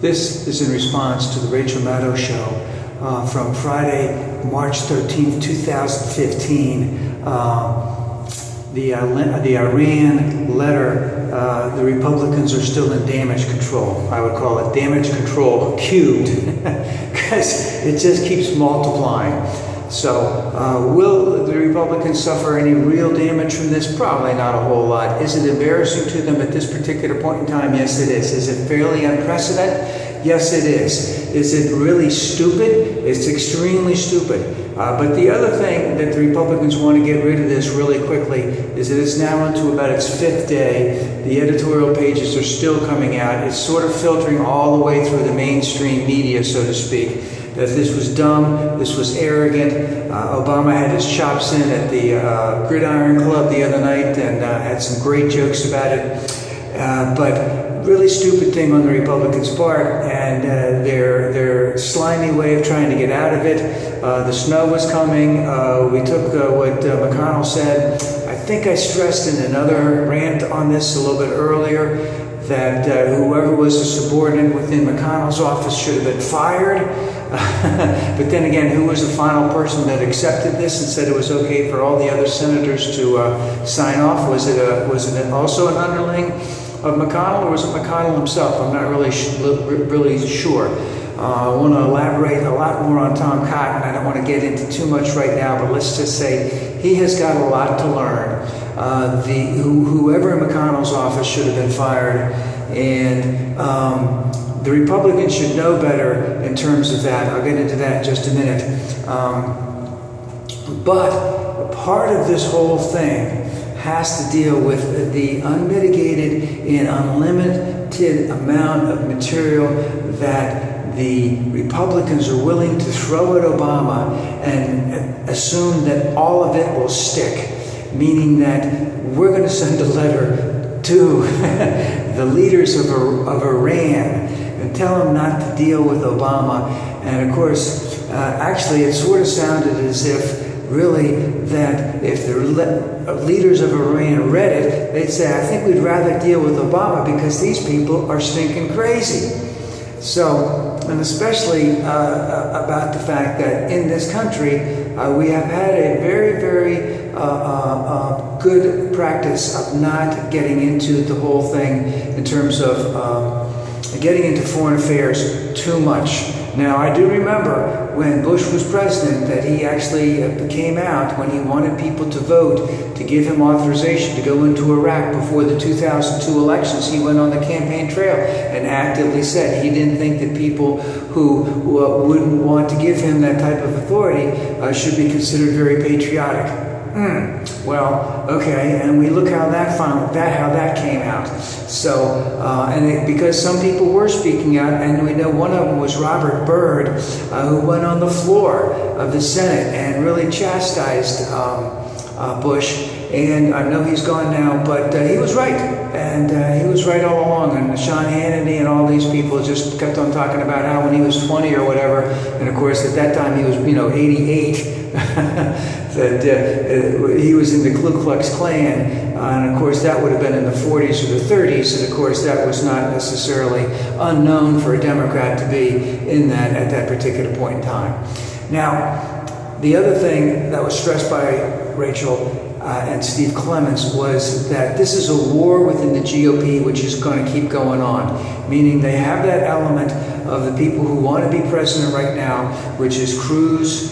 This is in response to the Rachel Maddow show from Friday, March 13th, 2015. The Iran letter, the Republicans are still in damage control. I would call it damage control cubed, because it just keeps multiplying. So will the Republicans suffer any real damage from this? Probably not a whole lot. Is it embarrassing to them at this particular point in time? Yes, it is. Is it fairly unprecedented? Yes, it is. Is it really stupid? It's extremely stupid. But the other thing that the Republicans want to get rid of this really quickly is that it's now into about its 5th day. The editorial pages are still coming out. It's sort of filtering all the way through the mainstream media, so to speak, that this was dumb, this was arrogant. Obama had his chops in at the Gridiron Club the other night and had some great jokes about it. But really stupid thing on the Republicans' part, and their slimy way of trying to get out of it. The snow was coming. We took what McConnell said. I think I stressed in another rant on this a little bit earlier that whoever was a subordinate within McConnell's office should have been fired. But then again, who was the final person that accepted this and said it was okay for all the other senators to sign off? Was it also an underling of McConnell, or was it McConnell himself? I'm not really sure. I want to elaborate a lot more on Tom Cotton. I don't want to get into too much right now, but let's just say he has got a lot to learn. Whoever in McConnell's office should have been fired, and the Republicans should know better in terms of that. I'll get into that in just a minute. But part of this whole thing has to deal with the unmitigated and unlimited amount of material that the Republicans are willing to throw at Obama and assume that all of it will stick, meaning that we're going to send a letter to the leaders of Iran and tell them not to deal with Obama. And of course, actually it sort of sounded as if really that if the leaders of Iran read it, they'd say, I think we'd rather deal with Obama because these people are stinking crazy. So, and especially about the fact that in this country, we have had a very, very good practice of not getting into the whole thing in terms of getting into foreign affairs too much. Now, I do remember when Bush was president that he actually came out when he wanted people to vote to give him authorization to go into Iraq before the 2002 elections. He went on the campaign trail and actively said he didn't think that people who wouldn't want to give him that type of authority should be considered very patriotic. Well, okay, and we look how that came out. So, because some people were speaking out, and we know one of them was Robert Byrd, who went on the floor of the Senate and really chastised Bush. And I know he's gone now, but he was right, and he was right all along. And Sean Hannity and all these people just kept on talking about how when he was 20 or whatever, and of course at that time he was 88. that he was in the Ku Klux Klan, and of course that would have been in the 40s or the 30s, and of course that was not necessarily unknown for a Democrat to be in that at that particular point in time. Now, the other thing that was stressed by Rachel and Steve Clements was that this is a war within the GOP which is going to keep going on, meaning they have that element of the people who want to be president right now, which is Cruz,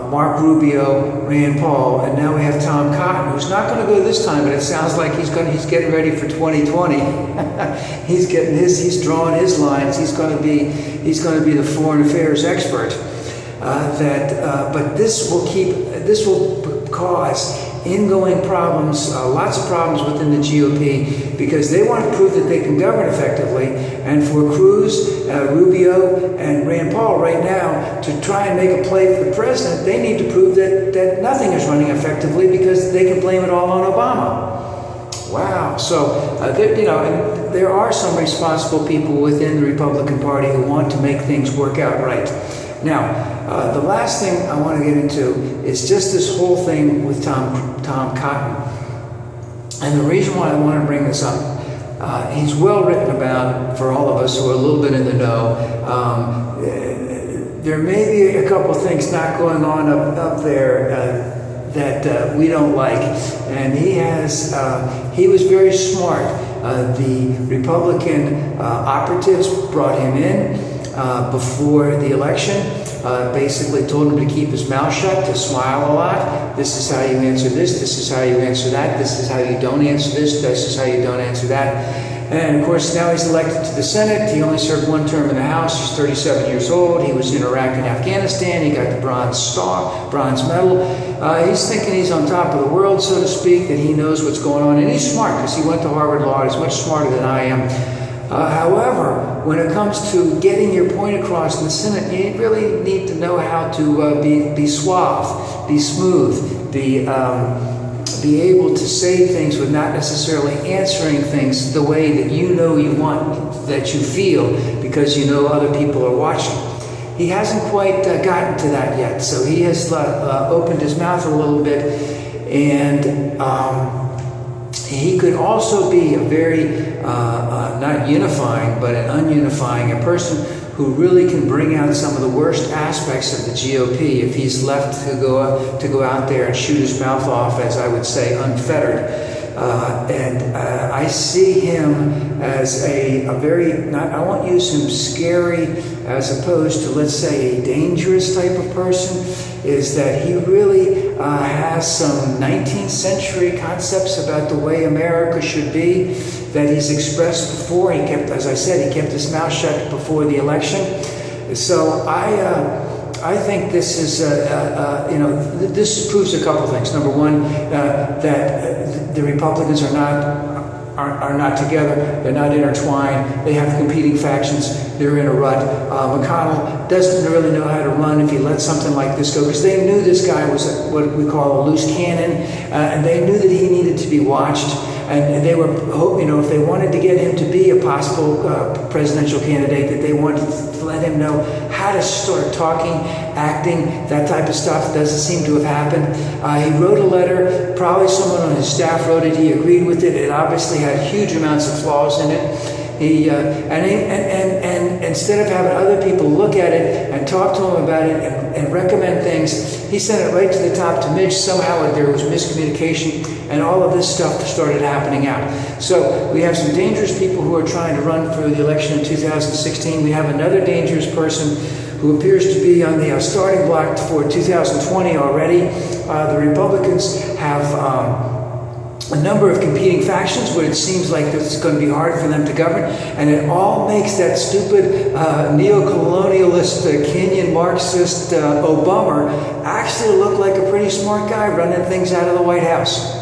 Mark Rubio, Rand Paul, and now we have Tom Cotton, who's not going to go this time, but it sounds like he's getting ready for 2020. He's drawing his lines. He's going to be the foreign affairs expert. But this will cause ingoing problems, lots of problems within the GOP, because they want to prove that they can govern effectively. And for Cruz, Rubio, and Rand Paul right now to try and make a play for the president, they need to prove that nothing is running effectively because they can blame it all on Obama. Wow. So, there are some responsible people within the Republican Party who want to make things work out right. Now, the last thing I want to get into is just this whole thing with Tom Cotton. And the reason why I want to bring this up, he's well written about for all of us who are a little bit in the know, there may be a couple things not going on up there that we don't like, and he was very smart. The Republican operatives brought him in before the election, basically told him to keep his mouth shut, to smile a lot. This is how you answer this is how you answer that, this is how you don't answer this is how you don't answer that. And of course, now he's elected to the Senate. He only served one term in the House. He's 37 years old. He was in Iraq and Afghanistan. He got the bronze medal. He's thinking he's on top of the world, so to speak, that he knows what's going on. And he's smart because he went to Harvard Law. He's much smarter than I am. However, when it comes to getting your point across in the Senate, you really need to know how to be suave, be smooth, be able to say things with not necessarily answering things the way that you know you want, that you feel, because you know other people are watching. He hasn't quite gotten to that yet, so he has opened his mouth a little bit, and he could also be a very, not unifying, but an ununifying, a person who really can bring out some of the worst aspects of the GOP if he's left to go out there and shoot his mouth off, as I would say, unfettered. I see him as a very, I won't use him scary as opposed to, let's say, a dangerous type of person, is that he really has some 19th century concepts about the way America should be that he's expressed before. He kept, as I said, he kept his mouth shut before the election. So I think this is, this proves a couple things. Number one, that the Republicans are not together. They're not intertwined. They have competing factions. They're in a rut. McConnell doesn't really know how to run if he lets something like this go, because they knew this guy was what we call a loose cannon, and they knew that he needed to be watched. And they were hoping, if they wanted to get him to be a possible presidential candidate, that they wanted to let him know how to start talking, acting, that type of stuff. Doesn't seem to have happened. He wrote a letter. Probably someone on his staff wrote it. He agreed with it. It obviously had huge amounts of flaws in it. And instead of having other people look at it and talk to him about it and recommend things, he sent it right to the top to Mitch. Somehow there was miscommunication, and all of this stuff started happening out. So we have some dangerous people who are trying to run for the election in 2016. We have another dangerous person who appears to be on the starting block for 2020 already. The Republicans have a number of competing factions where it seems like it's going to be hard for them to govern, and it all makes that stupid neo-colonialist, Kenyan Marxist Obama actually look like a pretty smart guy running things out of the White House.